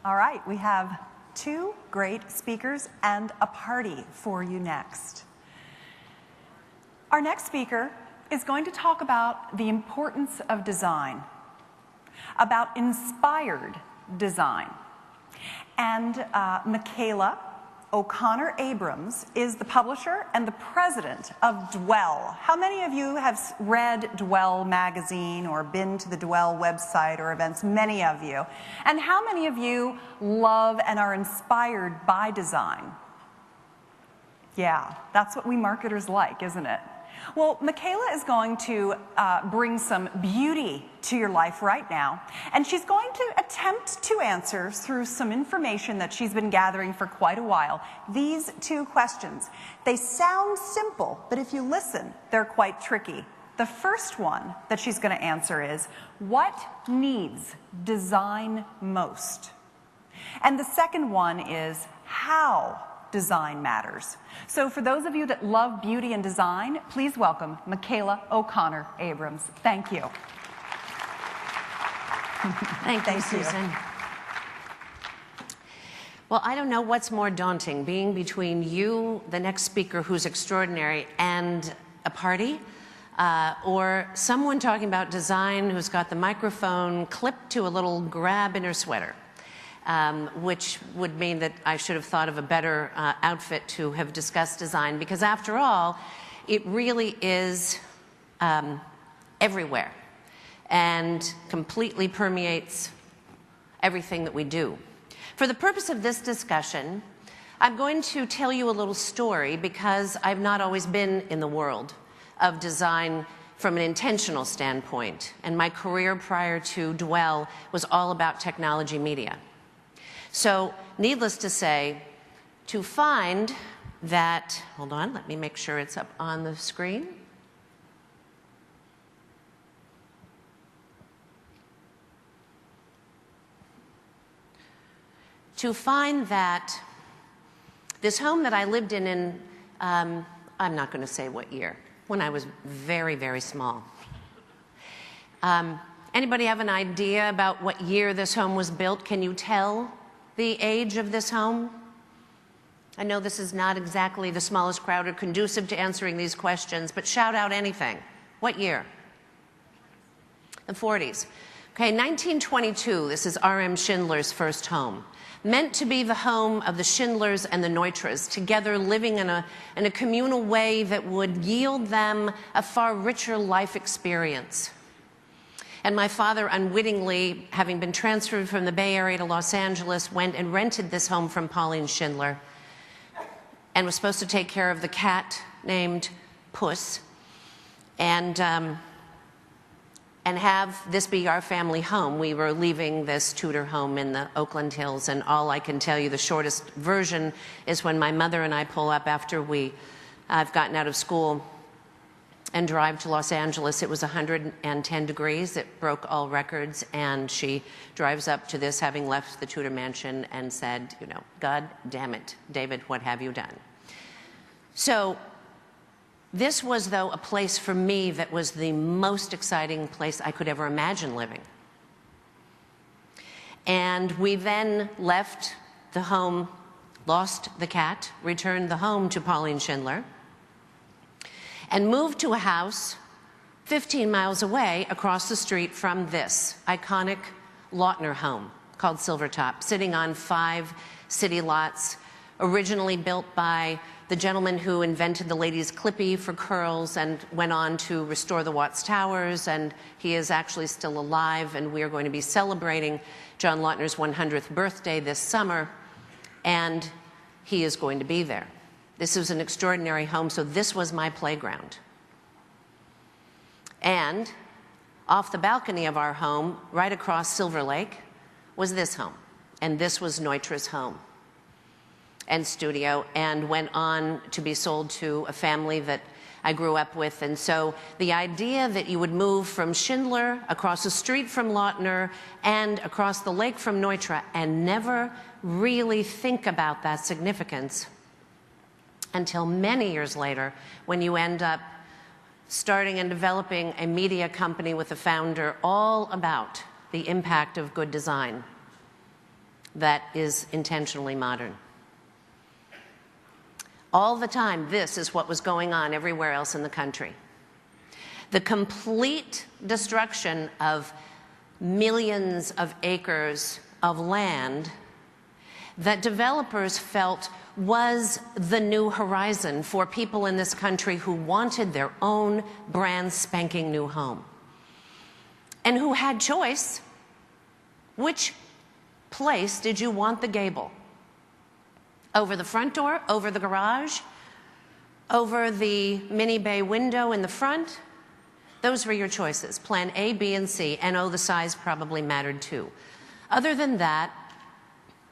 All right, we have two great speakers and a party for you next. Our next speaker is going to talk about the importance of design, about inspired design. And Michela Abrams is the publisher and the president of Dwell. How many of you have read Dwell magazine or been to the Dwell website or events? Many of you. And how many of you love and are inspired by design? Yeah, that's what we marketers like, isn't it? Well, Michela is going to bring some beauty to your life right now, and she's going to attempt to answer, through some information that she's been gathering for quite a while, these two questions. They sound simple, but if you listen, they're quite tricky. The first one that she's going to answer is, what needs design most? And the second one is, how design matters. So for those of you that love beauty and design, please welcome Michela Abrams. Thank you. Thank you, Susan. Well, I don't know what's more daunting, being between you, the next speaker who's extraordinary, and a party, or someone talking about design who's got the microphone clipped to a little grab in her sweater. Which would mean that I should have thought of a better outfit to have discussed design, because after all, it really is everywhere and completely permeates everything that we do. For the purpose of this discussion, I'm going to tell you a little story, because I've not always been in the world of design from an intentional standpoint, and my career prior to Dwell was all about technology media. So, needless to say, to find that, hold on, let me make sure it's up on the screen. To find that this home that I lived in I'm not going to say what year, when I was very, very small. Anybody have an idea about what year this home was built? Can you tell the age of this home? I know this is not exactly the smallest crowd or conducive to answering these questions, but shout out anything. What year? The 40s. Okay, 1922, this is R.M. Schindler's first home. Meant to be the home of the Schindlers and the Neutras, together living in a communal way that would yield them a far richer life experience. And my father, unwittingly, having been transferred from the Bay Area to Los Angeles, went and rented this home from Pauline Schindler and was supposed to take care of the cat named Puss and have this be our family home. We were leaving this Tudor home in the Oakland Hills, and all I can tell you, the shortest version, is when my mother and I pull up after I've gotten out of school and drive to Los Angeles. It was 110 degrees. It broke all records, and she drives up to this, having left the Tudor mansion, and said, you know, God damn it, David, what have you done? So this was, though, a place for me that was the most exciting place I could ever imagine living. And we then left the home, lost the cat, returned the home to Pauline Schindler, and moved to a house 15 miles away across the street from this iconic Lautner home called Silvertop, sitting on 5 city lots, originally built by the gentleman who invented the ladies' clippy for curls and went on to restore the Watts Towers, and he is actually still alive, and we are going to be celebrating John Lautner's 100th birthday this summer, and he is going to be there. This was an extraordinary home, so this was my playground. And off the balcony of our home, right across Silver Lake, was this home. And this was Neutra's home and studio, and went on to be sold to a family that I grew up with. And so the idea that you would move from Schindler, across the street from Lautner, and across the lake from Neutra, and never really think about that significance until many years later, when you end up starting and developing a media company with a founder all about the impact of good design. that is intentionally modern. All the time, this is what was going on everywhere else in the country. The complete destruction of millions of acres of land that developers felt was the new horizon for people in this country who wanted their own brand spanking new home and who had choice. Which place did you want the gable? Over the front door, over the garage, over the mini bay window in the front? Those were your choices, plan A, B, and C, and oh, the size probably mattered too. Other than that,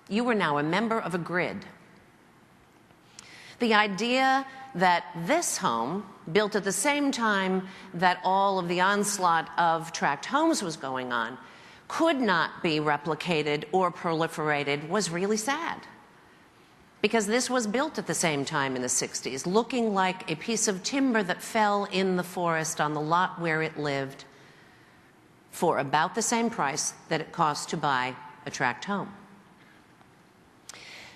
you were now a member of a grid. The idea that this home, built at the same time that all of the onslaught of tract homes was going on, could not be replicated or proliferated was really sad. Because this was built at the same time in the 60s, looking like a piece of timber that fell in the forest on the lot where it lived for about the same price that it cost to buy a tract home.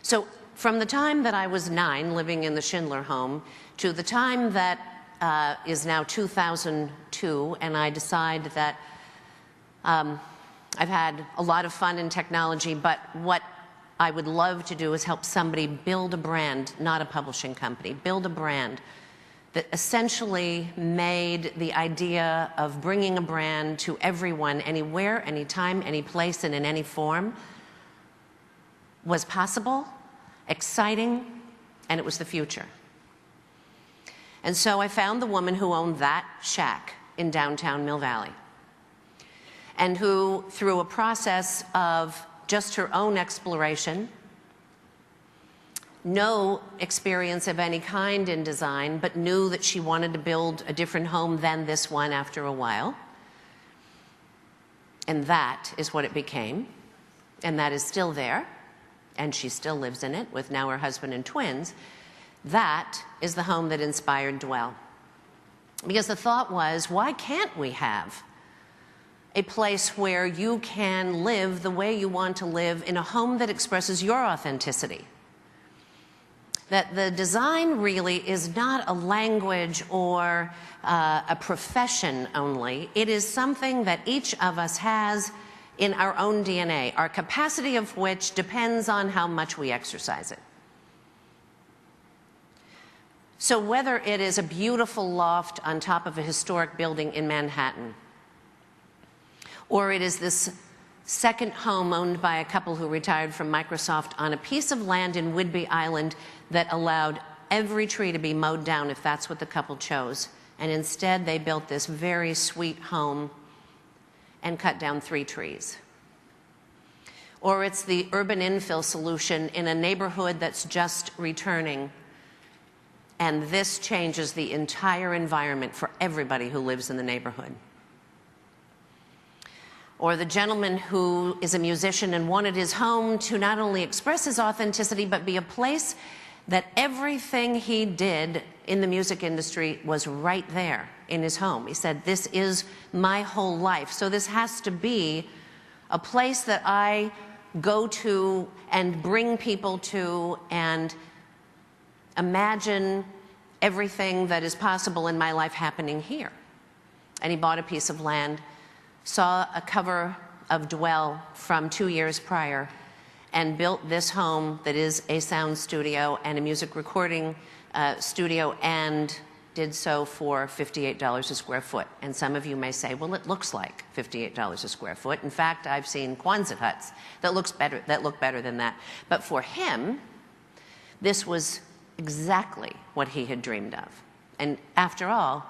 So from the time that I was 9 living in the Schindler home to the time that is now 2002, and I decide that I've had a lot of fun in technology, but what I would love to do is help somebody build a brand, not a publishing company, build a brand that essentially made the idea of bringing a brand to everyone, anywhere, anytime, any place, and in any form, was possible, exciting, and it was the future. And so I found the woman who owned that shack in downtown Mill Valley, and who, through a process of just her own exploration, no experience of any kind in design, but knew that she wanted to build a different home than this one after a while. And that is what it became. And that is still there. And she still lives in it with now her husband and twins. That is the home that inspired Dwell. Because the thought was, why can't we have a place where you can live the way you want to live in a home that expresses your authenticity? That the design really is not a language or a profession only. It is something that each of us has in our own DNA, our capacity of which depends on how much we exercise it. So whether it is a beautiful loft on top of a historic building in Manhattan, or it is this second home owned by a couple who retired from Microsoft on a piece of land in Whidbey Island that allowed every tree to be mowed down if that's what the couple chose. And instead they built this very sweet home and cut down 3 trees. Or it's the urban infill solution in a neighborhood that's just returning. And this changes the entire environment for everybody who lives in the neighborhood. Or the gentleman who is a musician and wanted his home to not only express his authenticity, but be a place that everything he did in the music industry was right there in his home. He said, this is my whole life. So this has to be a place that I go to and bring people to and imagine everything that is possible in my life happening here. And he bought a piece of land, saw a cover of Dwell from 2 years prior, and built this home that is a sound studio and a music recording studio, and did so for $58 a square foot. And some of you may say, well, it looks like $58 a square foot. In fact, I've seen Quonset huts that look better than that. But for him, this was exactly what he had dreamed of. And after all,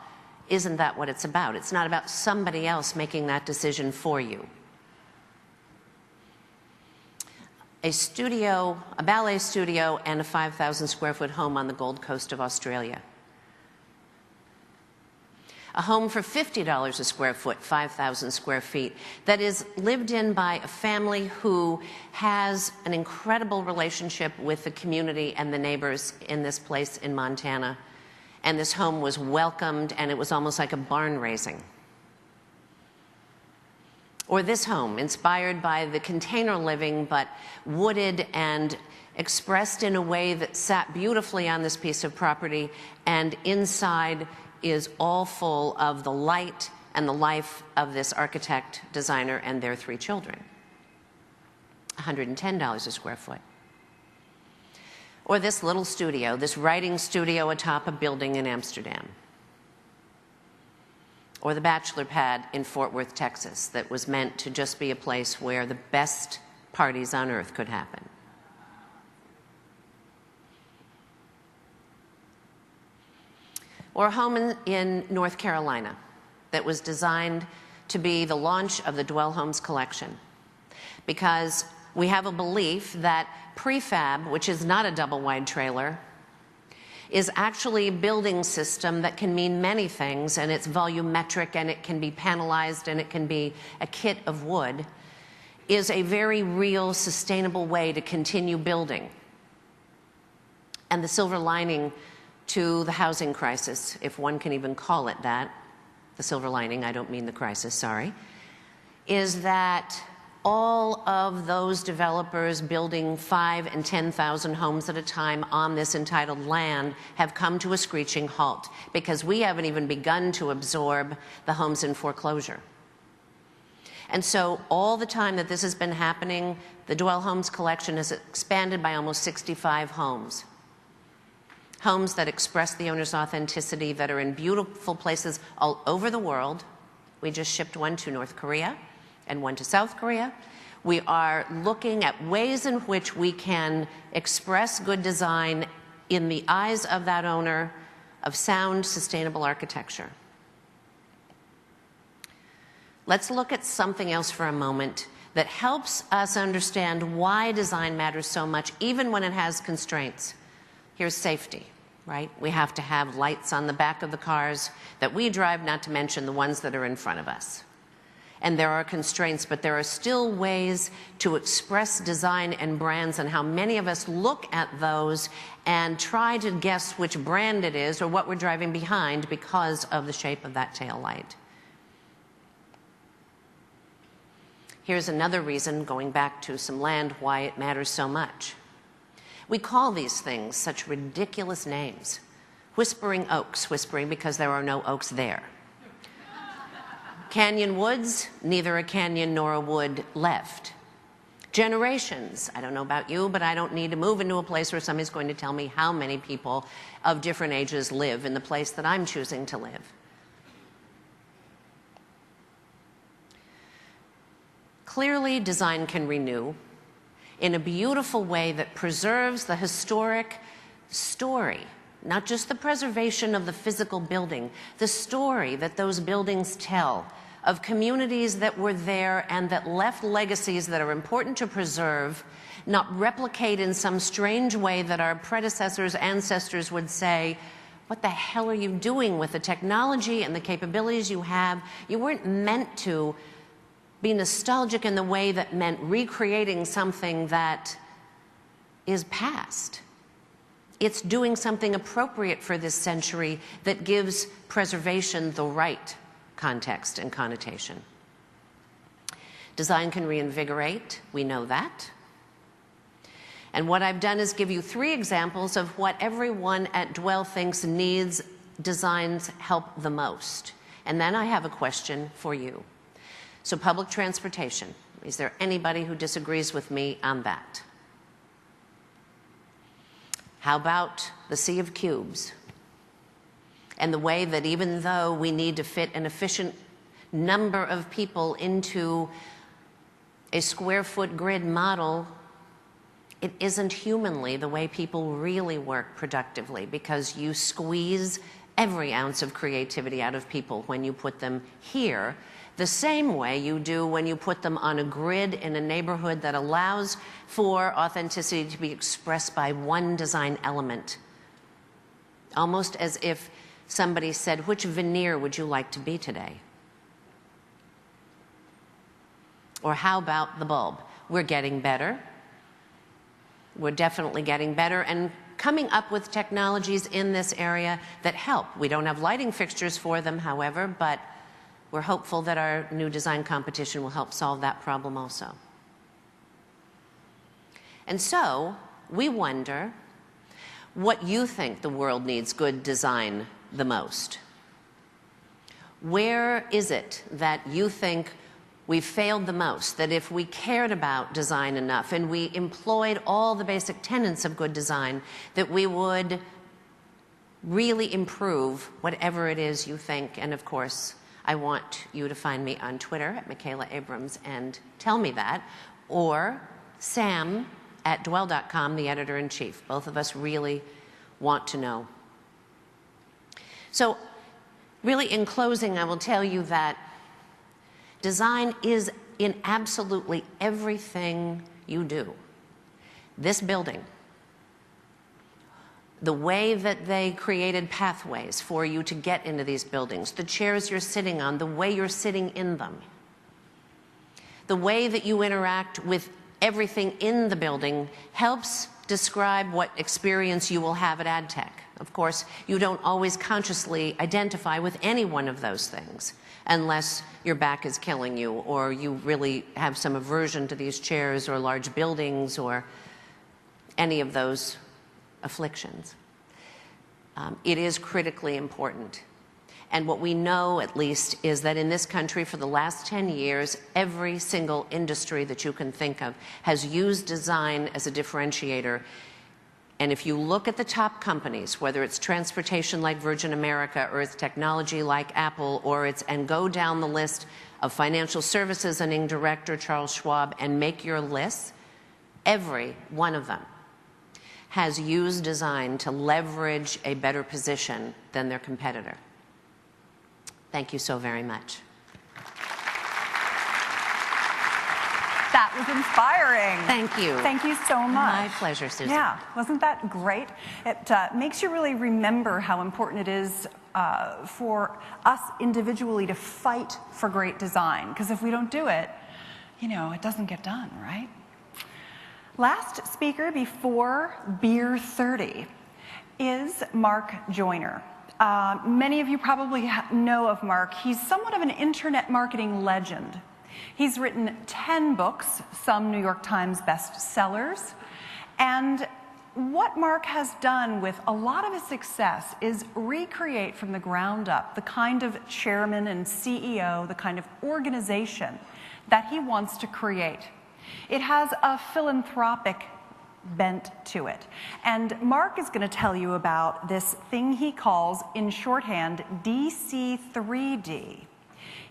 isn't that what it's about? It's not about somebody else making that decision for you. A studio, a ballet studio, and a 5,000 square foot home on the Gold Coast of Australia. A home for $50 a square foot, 5,000 square feet, that is lived in by a family who has an incredible relationship with the community and the neighbors in this place in Montana. And this home was welcomed, and it was almost like a barn raising. Or this home, inspired by the container living, but wooded and expressed in a way that sat beautifully on this piece of property, and inside is all full of the light and the life of this architect, designer, and their 3 children. $110 a square foot. Or this little studio, this writing studio atop a building in Amsterdam. Or the bachelor pad in Fort Worth, Texas, that was meant to just be a place where the best parties on earth could happen. Or a home in North Carolina that was designed to be the launch of the Dwell Homes collection. Because we have a belief that prefab, which is not a double-wide trailer, is actually a building system that can mean many things, and it's volumetric, and it can be panelized, and it can be a kit of wood, is a very real, sustainable way to continue building. And the silver lining to the housing crisis, if one can even call it that, the silver lining, I don't mean the crisis, sorry, is that all of those developers building 5,000 and 10,000 homes at a time on this entitled land have come to a screeching halt, because we haven't even begun to absorb the homes in foreclosure. And so all the time that this has been happening, the Dwell Homes collection has expanded by almost 65 homes. Homes that express the owner's authenticity, that are in beautiful places all over the world. We just shipped one to North Korea and one to South Korea. We are looking at ways in which we can express good design in the eyes of that owner, of sound, sustainable architecture. Let's look at something else for a moment that helps us understand why design matters so much, even when it has constraints. Here's safety, right? We have to have lights on the back of the cars that we drive, not to mention the ones that are in front of us. And there are constraints, but there are still ways to express design and brands, and how many of us look at those and try to guess which brand it is or what we're driving behind because of the shape of that tail light. Here's another reason, going back to some land, why it matters so much. We call these things such ridiculous names. Whispering oaks, whispering because there are no oaks there. Canyon woods, neither a canyon nor a wood left. Generations, I don't know about you, but I don't need to move into a place where somebody's going to tell me how many people of different ages live in the place that I'm choosing to live. Clearly, design can renew in a beautiful way that preserves the historic story, not just the preservation of the physical building, the story that those buildings tell of communities that were there and that left legacies that are important to preserve, not replicate in some strange way that our predecessors, ancestors would say, what the hell are you doing with the technology and the capabilities you have? You weren't meant to be nostalgic in the way that meant recreating something that is past. It's doing something appropriate for this century that gives preservation the right context and connotation. Design can reinvigorate, we know that. And what I've done is give you 3 examples of what everyone at Dwell thinks needs design's help the most. And then I have a question for you. So public transportation, is there anybody who disagrees with me on that? How about the sea of cubes? And the way that even though we need to fit an efficient number of people into a square foot grid model, it isn't humanly the way people really work productively, because you squeeze every ounce of creativity out of people when you put them here, the same way you do when you put them on a grid in a neighborhood that allows for authenticity to be expressed by one design element. Almost as if somebody said, which veneer would you like to be today? Or how about the bulb? We're getting better. We're definitely getting better and coming up with technologies in this area that help. We don't have lighting fixtures for them, however, but we're hopeful that our new design competition will help solve that problem also. And so, we wonder what you think the world needs good design the most. Where is it that you think we've failed the most? That if we cared about design enough and we employed all the basic tenets of good design, that we would really improve whatever it is you think. And of course, I want you to find me on Twitter at Michela Abrams and tell me that, or Sam at dwell.com, the editor-in-chief. Both of us really want to know. So, really, in closing, I will tell you that design is in absolutely everything you do. This building, the way that they created pathways for you to get into these buildings, the chairs you're sitting on, the way you're sitting in them, the way that you interact with everything in the building helps describe what experience you will have at AdTech. Of course, you don't always consciously identify with any one of those things unless your back is killing you or you really have some aversion to these chairs or large buildings or any of those afflictions. It is critically important. And what we know, at least, is that in this country for the last 10 years, every single industry that you can think of has used design as a differentiator. And if you look at the top companies, whether it's transportation like Virgin America or it's technology like Apple, or it's, and go down the list of financial services and indirect or Charles Schwab and make your list, every one of them has used design to leverage a better position than their competitor. Thank you so very much. That was inspiring. Thank you. Thank you so much. My pleasure, Susan. Yeah, wasn't that great? It makes you really remember how important it is for us individually to fight for great design. Because if we don't do it, you know, it doesn't get done, right? Last speaker before Beer 30 is Mark Joyner. Many of you probably know of Mark. He's somewhat of an internet marketing legend. He's written 10 books, some New York Times bestsellers. And what Mark has done with a lot of his success is recreate from the ground up the kind of chairman and CEO, the kind of organization that he wants to create. It has a philanthropic bent to it. And Mark is going to tell you about this thing he calls, in shorthand, DC3D.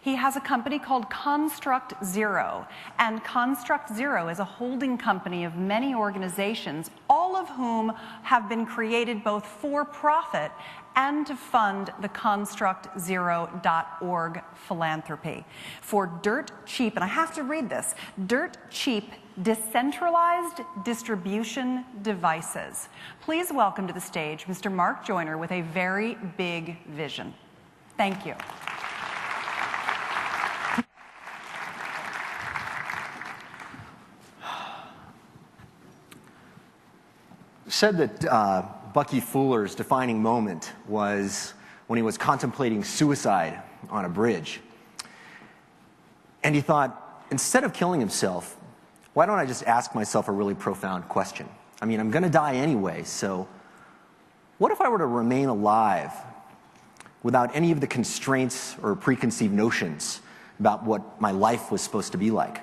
He has a company called Construct Zero, and Construct Zero is a holding company of many organizations, all of whom have been created both for profit and to fund the constructzero.org philanthropy for dirt cheap, and I have to read this, dirt cheap decentralized distribution devices. Please welcome to the stage Mr. Mark Joyner with a very big vision. Thank you. Said that Bucky Fuller's defining moment was when he was contemplating suicide on a bridge. And he thought, instead of killing himself, why don't I just ask myself a really profound question? I mean, I'm going to die anyway, so what if I were to remain alive without any of the constraints or preconceived notions about what my life was supposed to be like?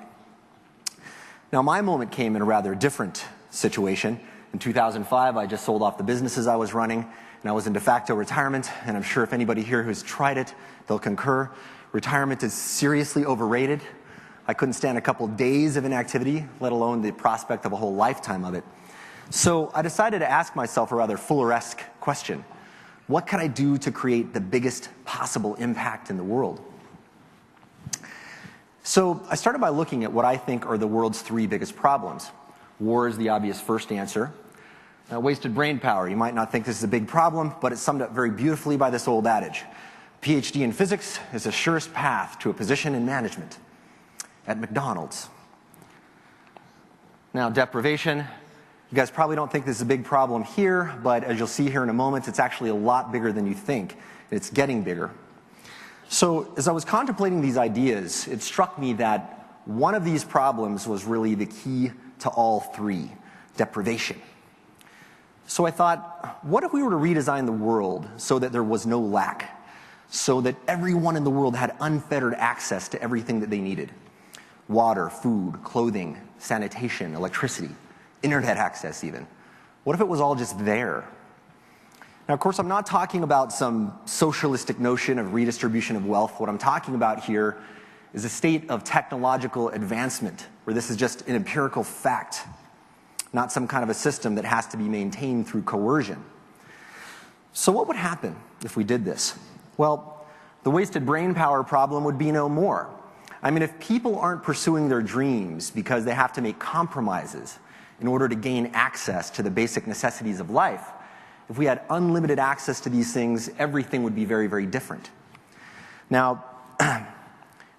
Now, my moment came in a rather different situation. In 2005, I just sold off the businesses I was running, and I was in de facto retirement, and I'm sure if anybody here who's tried it, they'll concur. Retirement is seriously overrated. I couldn't stand a couple days of inactivity, let alone the prospect of a whole lifetime of it. So I decided to ask myself a rather Fuller-esque question. What could I do to create the biggest possible impact in the world? So I started by looking at what I think are the world's 3 biggest problems. War is the obvious first answer. Wasted brain power. You might not think this is a big problem, but it's summed up very beautifully by this old adage. PhD in physics is the surest path to a position in management at McDonald's. Now, deprivation. You guys probably don't think this is a big problem here, but as you'll see here in a moment, it's actually a lot bigger than you think. It's getting bigger. So as I was contemplating these ideas, it struck me that one of these problems was really the key to all three: deprivation. So I thought, what if we were to redesign the world so that there was no lack, so that everyone in the world had unfettered access to everything that they needed? Water, food, clothing, sanitation, electricity, internet access even. What if it was all just there? Now, of course, I'm not talking about some socialistic notion of redistribution of wealth. What I'm talking about here is a state of technological advancement, where this is just an empirical fact, not some kind of a system that has to be maintained through coercion. So what would happen if we did this? Well, the wasted brain power problem would be no more. I mean, if people aren't pursuing their dreams because they have to make compromises in order to gain access to the basic necessities of life, if we had unlimited access to these things, everything would be very, very different. Now,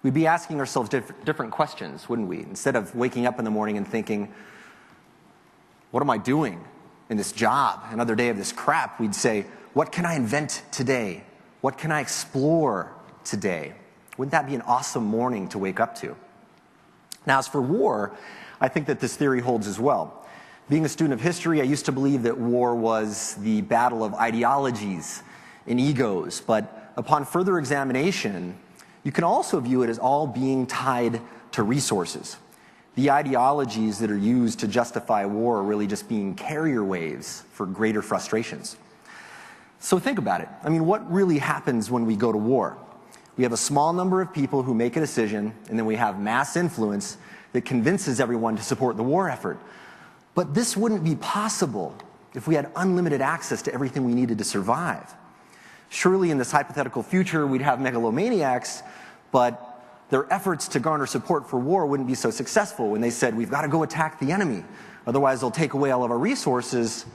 we'd be asking ourselves different questions, wouldn't we? Instead of waking up in the morning and thinking, what am I doing in this job? Another day of this crap. We'd say, what can I invent today? What can I explore today? Wouldn't that be an awesome morning to wake up to? Now, as for war, I think that this theory holds as well. Being a student of history, I used to believe that war was the battle of ideologies and egos, but upon further examination, you can also view it as all being tied to resources. The ideologies that are used to justify war are really just being carrier waves for greater frustrations. So think about it. I mean, what really happens when we go to war? We have a small number of people who make a decision, and then we have mass influence that convinces everyone to support the war effort. But this wouldn't be possible if we had unlimited access to everything we needed to survive. Surely in this hypothetical future, we'd have megalomaniacs, but their efforts to garner support for war wouldn't be so successful when they said, we've got to go attack the enemy, otherwise they'll take away all of our resources.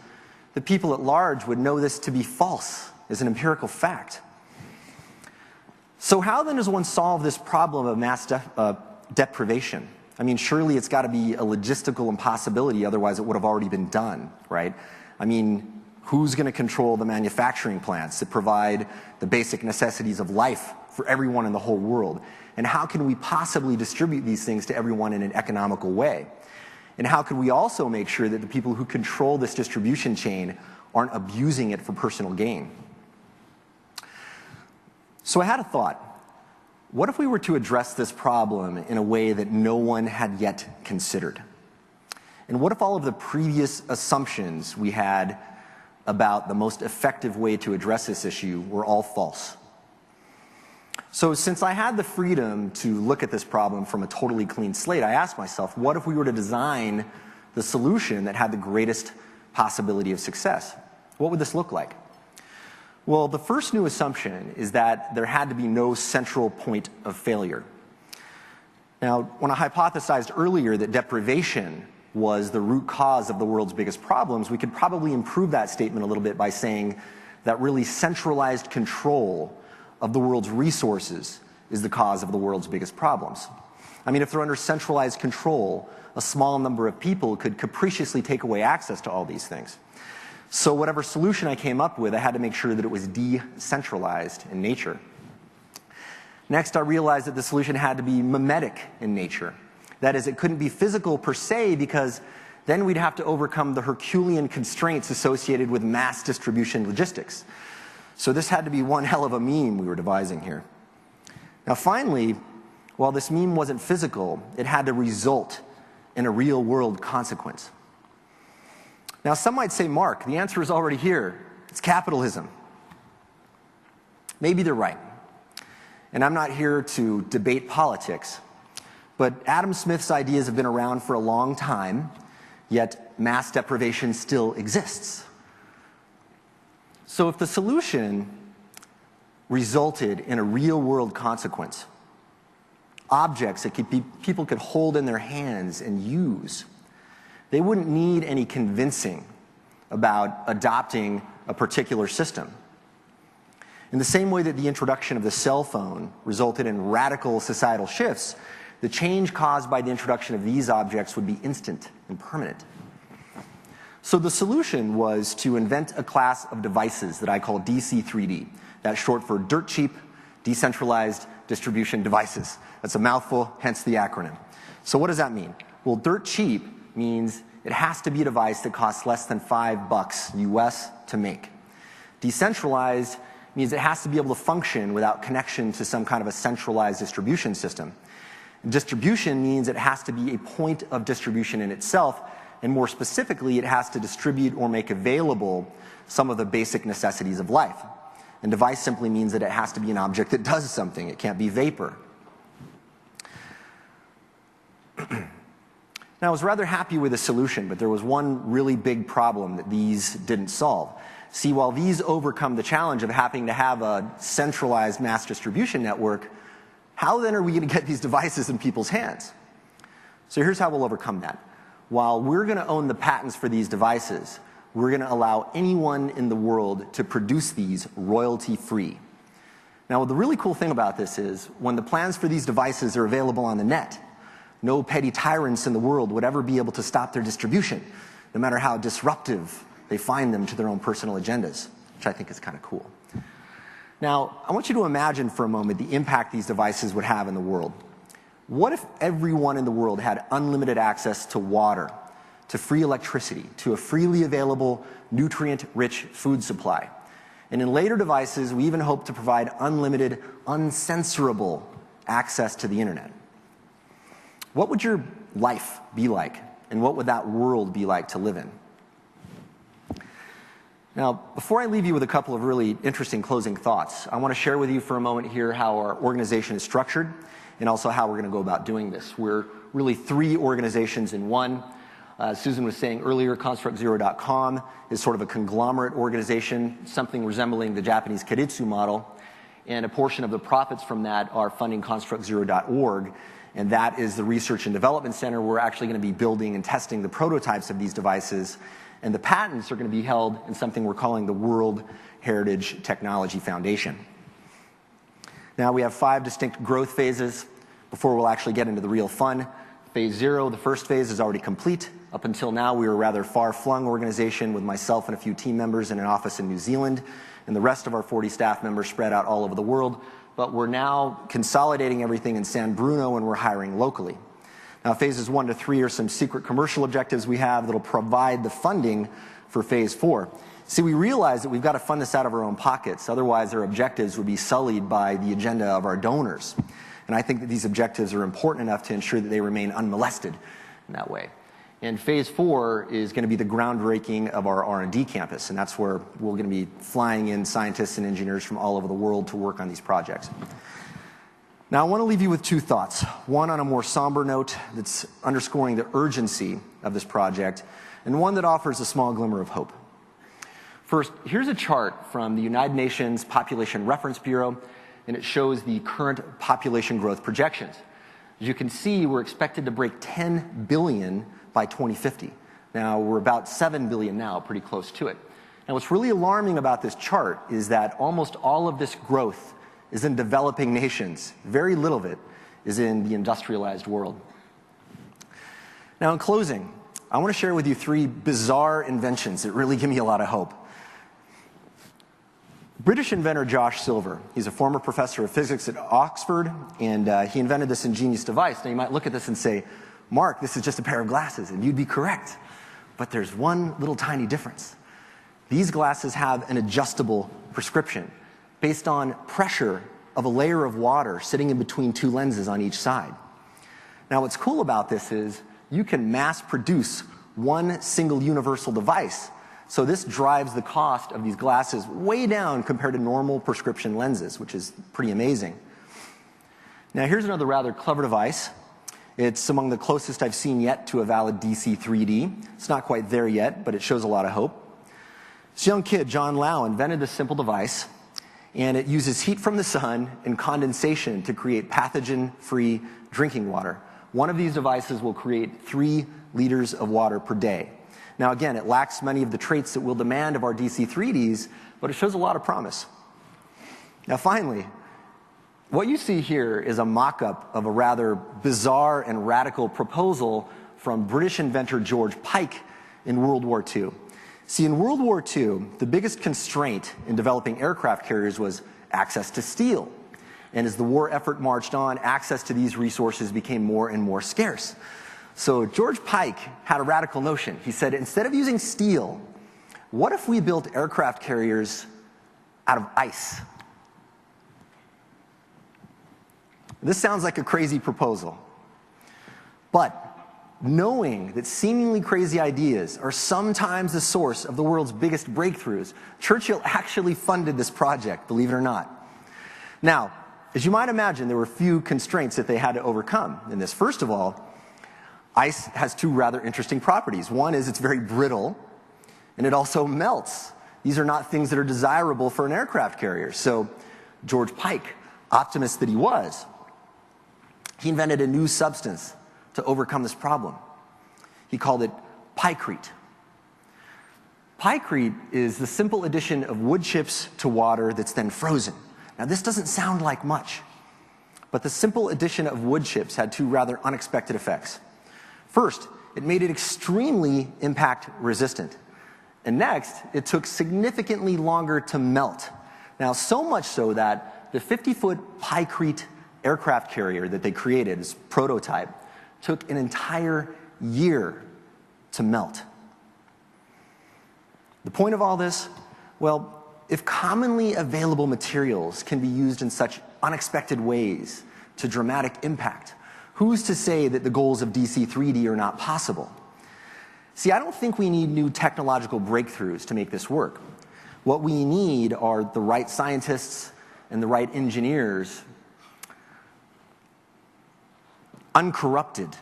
The people at large would know this to be false, as an empirical fact. So how then does one solve this problem of mass deprivation? I mean, surely it's got to be a logistical impossibility, otherwise it would have already been done, right? I mean, who's going to control the manufacturing plants that provide the basic necessities of life for everyone in the whole world? And how can we possibly distribute these things to everyone in an economical way? And how can we also make sure that the people who control this distribution chain aren't abusing it for personal gain? So I had a thought. What if we were to address this problem in a way that no one had yet considered? And what if all of the previous assumptions we had about the most effective way to address this issue were all false? So since I had the freedom to look at this problem from a totally clean slate, I asked myself, what if we were to design the solution that had the greatest possibility of success? What would this look like? Well, the first new assumption is that there had to be no central point of failure. Now, when I hypothesized earlier that deprivation was the root cause of the world's biggest problems, we could probably improve that statement a little bit by saying that really centralized control of the world's resources is the cause of the world's biggest problems. I mean, if they're under centralized control, a small number of people could capriciously take away access to all these things. So whatever solution I came up with, I had to make sure that it was decentralized in nature. Next, I realized that the solution had to be mimetic in nature. That is, it couldn't be physical per se, because then we'd have to overcome the Herculean constraints associated with mass distribution logistics. So this had to be one hell of a meme we were devising here. Now finally, while this meme wasn't physical, it had to result in a real-world consequence. Now, some might say, Mark, the answer is already here. It's capitalism. Maybe they're right. And I'm not here to debate politics. But Adam Smith's ideas have been around for a long time, yet mass deprivation still exists. So if the solution resulted in a real-world consequence, objects that people could hold in their hands and use, they wouldn't need any convincing about adopting a particular system. In the same way that the introduction of the cell phone resulted in radical societal shifts, the change caused by the introduction of these objects would be instant and permanent. So the solution was to invent a class of devices that I call DC3D. That's short for dirt cheap, decentralized distribution devices. That's a mouthful, hence the acronym. So what does that mean? Well, dirt cheap means it has to be a device that costs less than $5 US to make. Decentralized means it has to be able to function without connection to some kind of a centralized distribution system. Distribution means it has to be a point of distribution in itself, and more specifically, it has to distribute or make available some of the basic necessities of life. And device simply means that it has to be an object that does something. It can't be vapor. Now, I was rather happy with the solution, but there was one really big problem that these didn't solve. See, while these overcome the challenge of having to have a centralized mass distribution network, how then are we going to get these devices in people's hands? So here's how we'll overcome that. While we're going to own the patents for these devices, we're going to allow anyone in the world to produce these royalty-free. Now, the really cool thing about this is when the plans for these devices are available on the net, no petty tyrants in the world would ever be able to stop their distribution, no matter how disruptive they find them to their own personal agendas, which I think is kind of cool. Now, I want you to imagine for a moment the impact these devices would have in the world. What if everyone in the world had unlimited access to water, to free electricity, to a freely available, nutrient-rich food supply? And in later devices, we even hope to provide unlimited, uncensorable access to the internet. What would your life be like, and what would that world be like to live in? Now, before I leave you with a couple of really interesting closing thoughts, I want to share with you for a moment here how our organization is structured and also how we're going to go about doing this. We're really 3 organizations in one. Susan was saying earlier, ConstructZero.com is sort of a conglomerate organization, something resembling the Japanese Keiretsu model, and a portion of the profits from that are funding ConstructZero.org, and that is the research and development center where we're actually going to be building and testing the prototypes of these devices. And the patents are going to be held in something we're calling the World Heritage Technology Foundation. Now, we have 5 distinct growth phases before we'll actually get into the real fun. Phase 0, the first phase, is already complete. Up until now, we were a rather far-flung organization with myself and a few team members in an office in New Zealand, and the rest of our 40 staff members spread out all over the world. But we're now consolidating everything in San Bruno, and we're hiring locally. Now, phases 1 to 3 are some secret commercial objectives we have that'll provide the funding for phase 4. See, we realize that we've got to fund this out of our own pockets. Otherwise, our objectives would be sullied by the agenda of our donors. And I think that these objectives are important enough to ensure that they remain unmolested in that way. And phase 4 is going to be the groundbreaking of our R&D campus. And that's where we're going to be flying in scientists and engineers from all over the world to work on these projects. Now, I want to leave you with 2 thoughts. One on a more somber note that's underscoring the urgency of this project, and one that offers a small glimmer of hope. First, here's a chart from the United Nations Population Reference Bureau, and it shows the current population growth projections. As you can see, we're expected to break 10 billion by 2050. Now, we're about 7 billion now, pretty close to it. Now, what's really alarming about this chart is that almost all of this growth is in developing nations. Very little of it is in the industrialized world. Now, in closing, I want to share with you 3 bizarre inventions that really give me a lot of hope. British inventor Josh Silver, he's a former professor of physics at Oxford, and he invented this ingenious device. Now, you might look at this and say, Mark, this is just a pair of glasses, and you'd be correct. But there's one little tiny difference. These glasses have an adjustable prescription based on pressure of a layer of water sitting in between 2 lenses on each side. Now, what's cool about this is you can mass produce one single universal device. So this drives the cost of these glasses way down compared to normal prescription lenses, which is pretty amazing. Now, here's another rather clever device. It's among the closest I've seen yet to a valid DC 3D. It's not quite there yet, but it shows a lot of hope. This young kid, John Lau, invented this simple device, and it uses heat from the sun and condensation to create pathogen-free drinking water. One of these devices will create 3 liters of water per day. Now, again, it lacks many of the traits that we'll demand of our DC 3Ds, but it shows a lot of promise. Now, finally, what you see here is a mock-up of a rather bizarre and radical proposal from British inventor George Pike in World War II. See, in World War II, the biggest constraint in developing aircraft carriers was access to steel. And as the war effort marched on, access to these resources became more and more scarce. So George Pike had a radical notion. He said, instead of using steel, what if we built aircraft carriers out of ice? This sounds like a crazy proposal. But knowing that seemingly crazy ideas are sometimes the source of the world's biggest breakthroughs, Churchill actually funded this project, believe it or not. Now, as you might imagine, there were a few constraints that they had to overcome in this. First of all, ice has two rather interesting properties. One is it's very brittle, and it also melts. These are not things that are desirable for an aircraft carrier. So George Pike, optimist that he was, he invented a new substance to overcome this problem. He called it pykrete. Pykrete is the simple addition of wood chips to water that's then frozen. Now, this doesn't sound like much, but the simple addition of wood chips had two rather unexpected effects. First, it made it extremely impact resistant. And next, it took significantly longer to melt. Now, so much so that the 50-foot pykrete aircraft carrier that they created, this prototype, took an entire year to melt. The point of all this? Well, if commonly available materials can be used in such unexpected ways to dramatic impact, who's to say that the goals of DC-3D are not possible? See, I don't think we need new technological breakthroughs to make this work. What we need are the right scientists and the right engineers, uncorrupted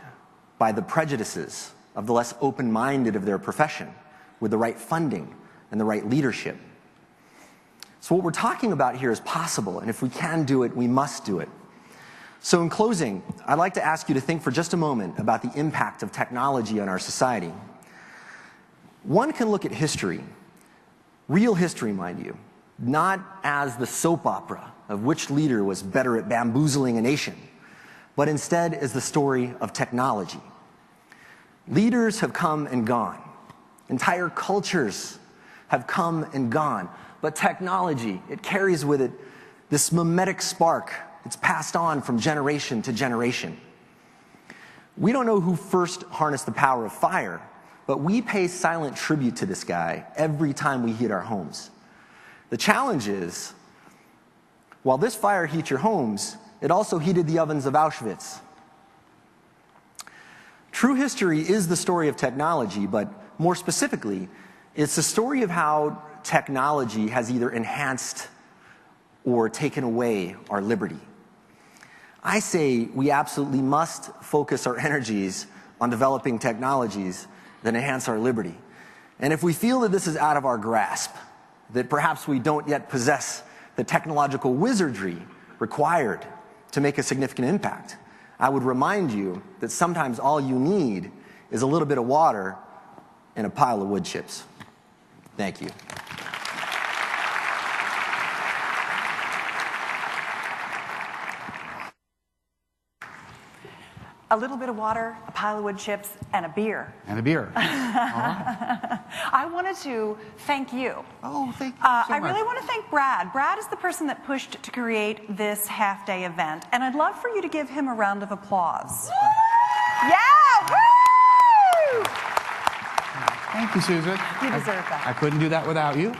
by the prejudices of the less open-minded of their profession, with the right funding and the right leadership. So what we're talking about here is possible, and if we can do it, we must do it. So in closing, I'd like to ask you to think for just a moment about the impact of technology on our society. One can look at history, real history, mind you, not as the soap opera of which leader was better at bamboozling a nation, but instead as the story of technology. Leaders have come and gone. Entire cultures have come and gone. But technology, it carries with it this mimetic spark. It's passed on from generation to generation. We don't know who first harnessed the power of fire, but we pay silent tribute to this guy every time we heat our homes. The challenge is, while this fire heats your homes, it also heated the ovens of Auschwitz. True history is the story of technology, but more specifically, it's the story of how technology has either enhanced or taken away our liberty. I say we absolutely must focus our energies on developing technologies that enhance our liberty. And if we feel that this is out of our grasp, that perhaps we don't yet possess the technological wizardry required to make a significant impact, I would remind you that sometimes all you need is a little bit of water and a pile of wood chips. Thank you. A little bit of water, a pile of wood chips, and a beer. And a beer. All right. I wanted to thank you. Oh, thank you so much. I really want to thank Brad. Brad is the person that pushed to create this half-day event, and I'd love for you to give him a round of applause. Yeah! Woo! Thank you, Susan. You deserve that. I couldn't do that without you.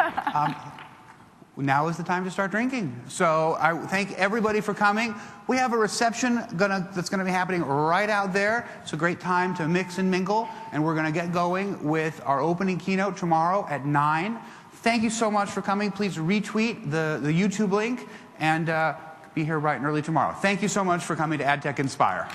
Now is the time to start drinking. So I thank everybody for coming. We have a reception that's going to be happening right out there. It's a great time to mix and mingle. And we're going to get going with our opening keynote tomorrow at 9. Thank you so much for coming. Please retweet the YouTube link and be here bright and early tomorrow. Thank you so much for coming to AdTech Inspire.